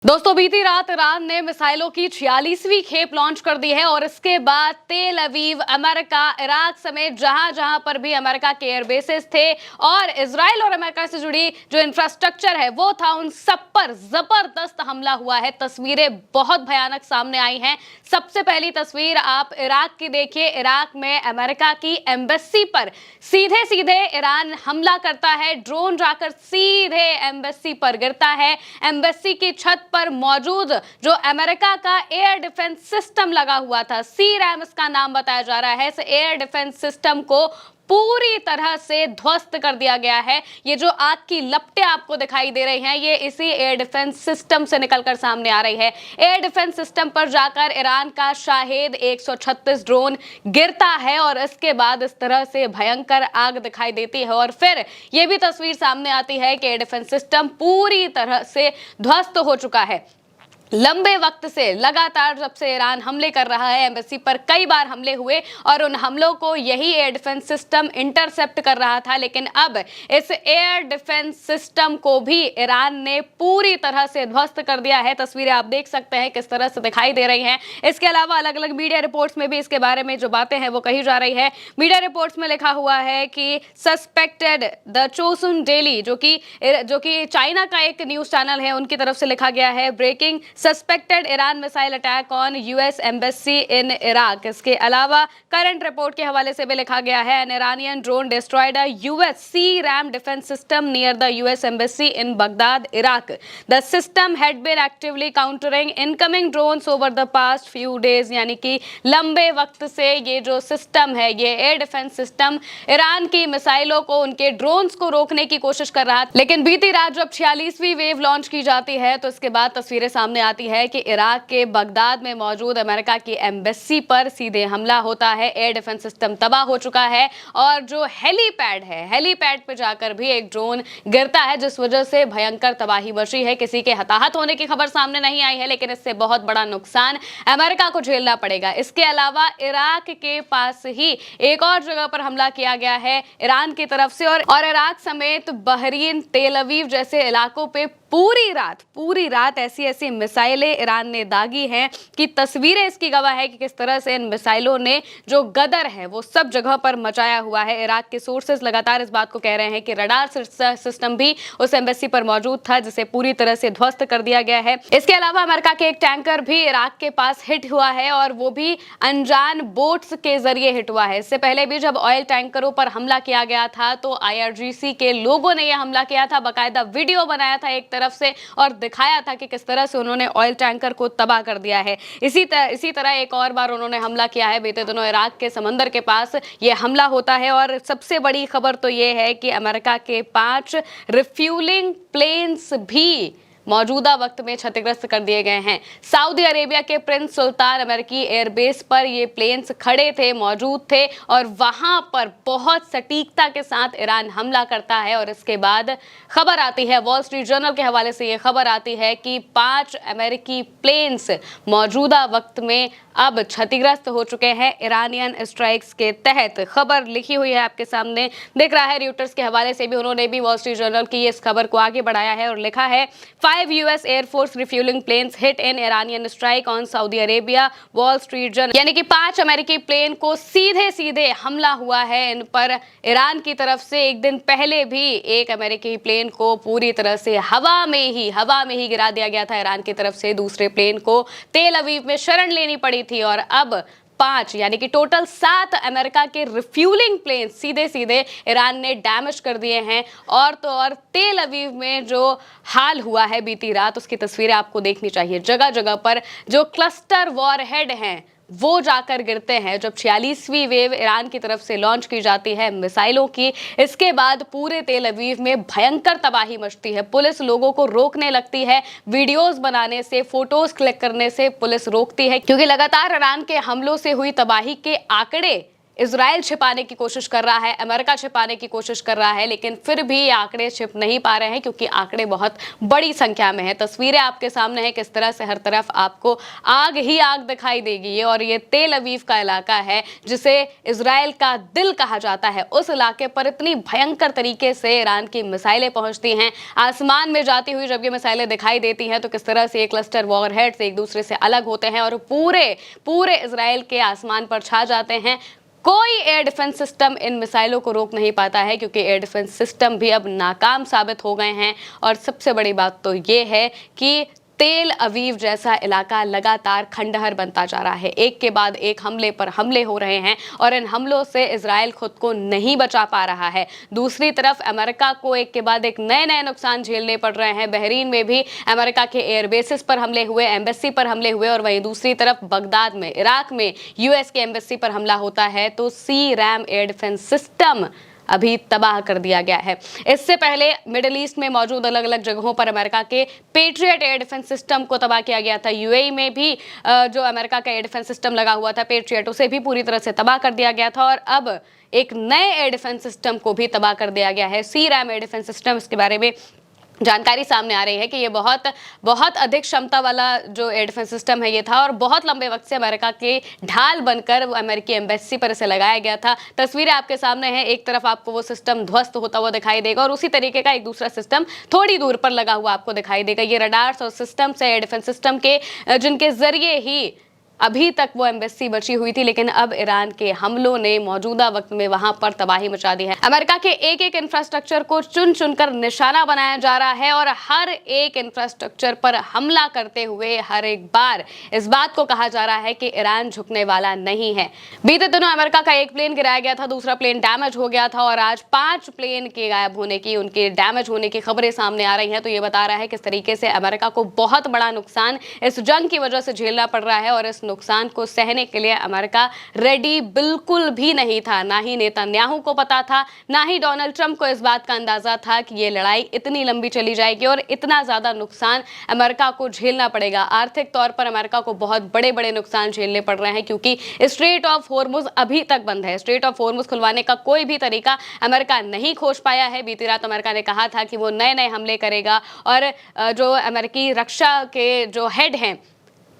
दोस्तों, बीती रात ईरान ने मिसाइलों की 46वीं खेप लॉन्च कर दी है और इसके बाद तेल अवीव, अमेरिका, इराक समेत जहां जहां पर भी अमेरिका के एयरबेसेस थे और इजराइल और अमेरिका से जुड़ी जो इंफ्रास्ट्रक्चर है वो था, उन सब पर जबरदस्त हमला हुआ है। तस्वीरें बहुत भयानक सामने आई हैं। सबसे पहली तस्वीर आप इराक की देखिए। इराक में अमेरिका की एम्बेसी पर सीधे सीधे ईरान हमला करता है। ड्रोन जाकर सीधे एम्बेसी पर गिरता है। एम्बेसी की छत पर मौजूद जो अमेरिका का एयर डिफेंस सिस्टम लगा हुआ था, सी-रैम इसका नाम बताया जा रहा है, इस एयर डिफेंस सिस्टम को पूरी तरह से ध्वस्त कर दिया गया है। ये जो आग की लपटें आपको दिखाई दे रही हैं, ये इसी एयर डिफेंस सिस्टम से निकलकर सामने आ रही है। एयर डिफेंस सिस्टम पर जाकर ईरान का शाहेद 136 ड्रोन गिरता है और इसके बाद इस तरह से भयंकर आग दिखाई देती है और फिर ये भी तस्वीर सामने आती है कि एयर डिफेंस सिस्टम पूरी तरह से ध्वस्त हो चुका है। लंबे वक्त से लगातार जब से ईरान हमले कर रहा है, एम्बेसी पर कई बार हमले हुए और उन हमलों को यही एयर डिफेंस सिस्टम इंटरसेप्ट कर रहा था, लेकिन अब इस एयर डिफेंस सिस्टम को भी ईरान ने पूरी तरह से ध्वस्त कर दिया है। तस्वीरें आप देख सकते हैं किस तरह से दिखाई दे रही हैं। इसके अलावा अलग अलग मीडिया रिपोर्ट्स में भी इसके बारे में जो बातें हैं वो कही जा रही है। मीडिया रिपोर्ट्स में लिखा हुआ है कि सस्पेक्टेड द चोसुन डेली, जो कि चाइना का एक न्यूज चैनल है, उनकी तरफ से लिखा गया है, breaking suspected Iran missile attack on US embassy in Iraq. इसके अलावा करंट रिपोर्ट के हवाले से भी लिखा गया है, an Iranian drone destroyed a US C RAM defence system near the US embassy in Baghdad, Iraq. The system had been actively countering incoming drones over the past few days. यानी कि लंबे वक्त से ये जो सिस्टम है, ये एयर डिफेंस सिस्टम ईरान की मिसाइलों को, उनके ड्रोन्स को रोकने की कोशिश कर रहा था। लेकिन बीती रात जब 46वीं वेव लॉन्च की जाती है तो इसके बाद तस्वीरें सामने आती है कि इराक के बगदाद में मौजूद अमेरिका की एम्बेसी पर सीधे हमला होता है। एयर डिफेंस सिस्टम तबाह हो चुका है और जो हेलीपैड है, हेलीपैड पे जाकर भी एक ड्रोन गिरता है, जिस वजह से भयंकर तबाही मची है। किसी के हताहत होने की खबर सामने नहीं आई है, लेकिन इससे बहुत बड़ा नुकसान अमेरिका को झेलना पड़ेगा। इसके अलावा इराक के पास ही एक और जगह पर हमला किया गया है ईरान की तरफ से और इराक समेत बहरीन, तेल अवीव जैसे इलाकों पे पूरी रात ऐसी मिसाइलें ईरान ने दागी हैं कि तस्वीरें इसकी गवाह है कि किस तरह से इन मिसाइलों ने जो गदर है वो सब जगह पर मचाया हुआ है। इराक के सोर्सेज लगातार इस बात को कह रहे हैं कि रडार सिस्टम भी उस एम्बेसी पर मौजूद था, जिसे पूरी तरह से ध्वस्त कर दिया गया है। इसके अलावा अमेरिका के एक टैंकर भी इराक के पास हिट हुआ है और वो भी अनजान बोट्स के जरिए हिट हुआ है। इससे पहले भी जब ऑयल टैंकरों पर हमला किया गया था तो IRGC के लोगों ने यह हमला किया था, बाकायदा वीडियो बनाया था एक तरफ से और दिखाया था कि किस तरह से उन्होंने ऑयल टैंकर को तबाह कर दिया है। इसी तरह एक और बार उन्होंने हमला किया है। बीते दिनों इराक के समंदर के पास ये हमला होता है और सबसे बड़ी खबर तो ये है कि अमेरिका के 5 रिफ्यूलिंग प्लेन्स भी मौजूदा वक्त में क्षतिग्रस्त कर दिए गए हैं। सऊदी अरेबिया के प्रिंस सुल्तान अमेरिकी एयरबेस पर ये प्लेन्स खड़े थे, मौजूद थे और वहां पर बहुत सटीकता के साथ ईरान हमला करता है और इसके बाद खबर आती है, वॉल स्ट्रीट जर्नल के हवाले से ये खबर आती है कि 5 अमेरिकी प्लेन्स मौजूदा वक्त में अब क्षतिग्रस्त हो चुके हैं ईरानियन स्ट्राइक्स के तहत। खबर लिखी हुई है, आपके सामने दिख रहा है। रॉयटर्स के हवाले से भी उन्होंने भी वॉल स्ट्रीट जर्नल की इस खबर को आगे बढ़ाया है और लिखा है, 5 US air force refuelling planes hit in Iranian strike on Saudi Arabia, Wall Street Journal. यानी कि 5 अमेरिकी प्लेन को सीधे सीधे हमला हुआ है इन पर ईरान की तरफ से। एक दिन पहले भी एक अमेरिकी प्लेन को पूरी तरह से हवा में ही गिरा दिया गया था ईरान की तरफ से। दूसरे प्लेन को तेल अवीव में शरण लेनी पड़ी थी और अब 5 यानी कि टोटल 7 अमेरिका के रिफ्यूलिंग प्लेन सीधे सीधे ईरान ने डैमेज कर दिए हैं। और तो और तेल अवीव में जो हाल हुआ है बीती रात, उसकी तस्वीरें आपको देखनी चाहिए। जगह जगह पर जो क्लस्टर वॉरहेड हैं वो जाकर गिरते हैं। जब 46वीं वेव ईरान की तरफ से लॉन्च की जाती है मिसाइलों की, इसके बाद पूरे तेल अवीव में भयंकर तबाही मचती है। पुलिस लोगों को रोकने लगती है, वीडियोस बनाने से, फोटोज क्लिक करने से पुलिस रोकती है, क्योंकि लगातार ईरान के हमलों से हुई तबाही के आंकड़े इजराइल छिपाने की कोशिश कर रहा है, अमेरिका छिपाने की कोशिश कर रहा है, लेकिन फिर भी ये आंकड़े छिप नहीं पा रहे हैं क्योंकि आंकड़े बहुत बड़ी संख्या में है। तस्वीरें आपके सामने है, किस तरह से हर तरफ आपको आग ही आग दिखाई देगी। और ये तेल अवीव का इलाका है जिसे इजराइल का दिल कहा जाता है। उस इलाके पर इतनी भयंकर तरीके से ईरान की मिसाइलें पहुंचती हैं, आसमान में जाती हुई जब ये मिसाइलें दिखाई देती हैं तो किस तरह से ये क्लस्टर वॉरहेड्स एक दूसरे से अलग होते हैं और पूरे इजराइल के आसमान पर छा जाते हैं। कोई एयर डिफेंस सिस्टम इन मिसाइलों को रोक नहीं पाता है क्योंकि एयर डिफेंस सिस्टम भी अब नाकाम साबित हो गए हैं। और सबसे बड़ी बात तो ये है कि तेल अवीव जैसा इलाका लगातार खंडहर बनता जा रहा है। एक के बाद एक हमले पर हमले हो रहे हैं और इन हमलों से इजराइल खुद को नहीं बचा पा रहा है। दूसरी तरफ अमेरिका को एक के बाद एक नए नुकसान झेलने पड़ रहे हैं। बहरीन में भी अमेरिका के एयर बेसिस पर हमले हुए, एम्बेसी पर हमले हुए, और वहीं दूसरी तरफ बगदाद में, इराक में यूएस के एम्बेसी पर हमला होता है तो सी-रैम एयर डिफेंस सिस्टम अभी तबाह कर दिया गया है। इससे पहले मिडिल ईस्ट में मौजूद अलग अलग जगहों पर अमेरिका के पेट्रियट एयर डिफेंस सिस्टम को तबाह किया गया था। यूएई में भी जो अमेरिका का एयर डिफेंस सिस्टम लगा हुआ था पेट्रियट, उसे भी पूरी तरह से तबाह कर दिया गया था। और अब एक नए एयर डिफेंस सिस्टम को भी तबाह कर दिया गया है, सी-रैम एयर डिफेंस सिस्टम। इसके बारे में जानकारी सामने आ रही है कि ये बहुत अधिक क्षमता वाला जो एयर डिफेंस सिस्टम है ये था और बहुत लंबे वक्त से अमेरिका के ढाल बनकर अमेरिकी एम्बेसी पर इसे लगाया गया था। तस्वीरें आपके सामने हैं, एक तरफ आपको वो सिस्टम ध्वस्त होता हुआ दिखाई देगा और उसी तरीके का एक दूसरा सिस्टम थोड़ी दूर पर लगा हुआ आपको दिखाई देगा। ये रडार्स और सिस्टम्स है एयर डिफेंस सिस्टम के, जिनके जरिए ही अभी तक वो एम्बेसी बची हुई थी, लेकिन अब ईरान के हमलों ने मौजूदा वक्त में वहां पर तबाही मचा दी है। अमेरिका के एक एक इंफ्रास्ट्रक्चर को चुन चुनकर निशाना बनाया जा रहा है और हर एक इंफ्रास्ट्रक्चर पर हमला करते हुए हर एक बार इस बात को कहा जा रहा है कि ईरान झुकने वाला नहीं है। बीते दिनों अमेरिका का एक प्लेन गिराया गया था, दूसरा प्लेन डैमेज हो गया था और आज 5 प्लेन के गायब होने की, उनके डैमेज होने की खबरें सामने आ रही हैं। तो ये बता रहा है किस तरीके से अमेरिका को बहुत बड़ा नुकसान इस जंग की वजह से झेलना पड़ रहा है और इस नुकसान को सहने के लिए अमेरिका रेडी बिल्कुल भी नहीं था। ना ही नेतन्याहू को पता था, ना ही डोनाल्ड ट्रंप को इस बात का अंदाजा था कि ये लड़ाई इतनी लंबी चली जाएगी और इतना ज्यादा नुकसान अमेरिका को झेलना पड़ेगा। आर्थिक तौर पर अमेरिका को बहुत बड़े नुकसान झेलने पड़ रहे हैं क्योंकि स्ट्रेट ऑफ हॉर्मुज अभी तक बंद है। स्ट्रेट ऑफ हॉर्मुज खुलवाने का कोई भी तरीका अमेरिका नहीं खोज पाया है। बीती रात अमेरिका ने कहा था कि वो नए हमले करेगा और जो अमेरिकी रक्षा के जो हेड हैं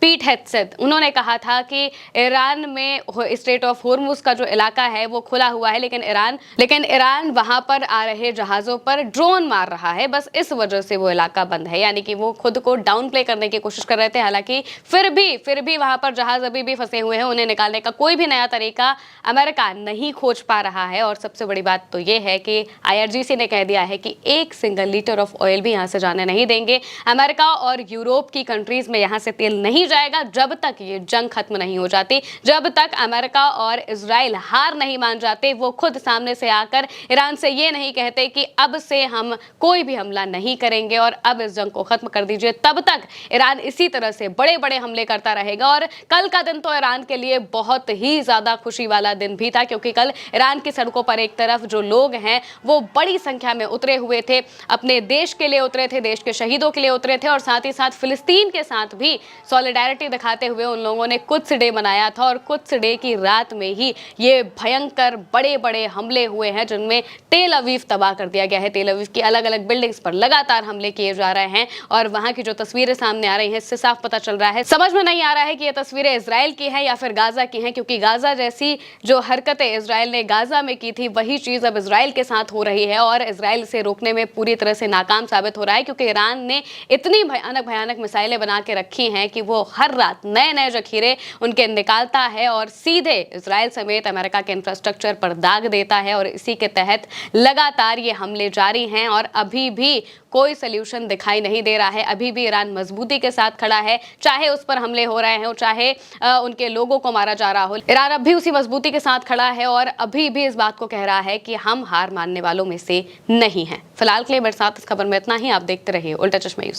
पीट हेगसेथ, उन्होंने कहा था कि ईरान में स्ट्रेट ऑफ हॉर्मुज का जो इलाका है वो खुला हुआ है, लेकिन ईरान वहां पर आ रहे जहाजों पर ड्रोन मार रहा है, बस इस वजह से वो इलाका बंद है। यानी कि वो खुद को डाउन प्ले करने की कोशिश कर रहे थे। हालांकि फिर भी वहां पर जहाज अभी भी फंसे हुए हैं, उन्हें निकालने का कोई भी नया तरीका अमेरिका नहीं खोज पा रहा है। और सबसे बड़ी बात तो ये है कि IRGC ने कह दिया है कि 1 सिंगल लीटर ऑफ ऑयल भी यहां से जाने नहीं देंगे। अमेरिका और यूरोप की कंट्रीज में यहां से तेल नहीं जाएगा जब तक ये जंग खत्म नहीं हो जाती, जब तक अमेरिका और इजराइल हार नहीं मान जाते। वो खुद सामने से आकर ईरान से ये नहीं कहते कि अब से हम कोई भी हमला नहीं करेंगे और अब इस जंग को खत्म कर दीजिए, तब तक ईरान इसी तरह से बड़े हमले करता रहेगा। और कल का दिन तो ईरान के लिए बहुत ही ज्यादा खुशी वाला दिन भी था क्योंकि कल ईरान की सड़कों पर एक तरफ जो लोग हैं वो बड़ी संख्या में उतरे हुए थे, अपने देश के लिए उतरे थे, देश के शहीदों के लिए उतरे थे और साथ ही साथ फिलिस्तीन के साथ भी सॉलिडारिटी दिखाते हुए उन लोगों ने कुद्स डे मनाया था। और कुद्स डे की रात में ही ये भयंकर बड़े हमले हुए हैं जिनमें तेल अवीव तबाह कर दिया गया है। तेल अवीव की अलग अलग बिल्डिंग्स पर लगातार हमले किए जा रहे हैं और वहां की जो तस्वीरें सामने आ रही हैं इससे साफ पता चल रहा है, समझ में नहीं आ रहा है कि ये तस्वीरें इजराइल की हैं या फिर गाजा की हैं, क्योंकि गाजा जैसी जो हरकतें इजराइल ने गाजा में की थी वही चीज अब इजराइल के साथ हो रही है और इजराइल से रोकने में पूरी तरह से नाकाम साबित हो रहा है क्योंकि ईरान ने इतनी भयानक मिसाइलें बना के रखी हैं कि वो हर रात नए जखीरे उनके निकालता है और सीधे इजराइल समेत अमेरिका के इंफ्रास्ट्रक्चर पर दाग देता है और इसी के तहत लगातार ये हमले जारी हैं और अभी भी कोई सल्यूशन दिखाई नहीं दे रहा है। अभी भी ईरान मजबूती के साथ खड़ा है, चाहे उस पर हमले हो रहे हो, चाहे उनके लोगों को मारा जा रहा हो, ईरान अब भी उसी मजबूती के साथ खड़ा है और अभी भी इस बात को कह रहा है कि हम हार मानने वालों में से नहीं हैं। फिलहाल के लिए मेरे साथ इस खबर में इतना ही। आप देखते रहिए उल्टा चश्मा यूसी।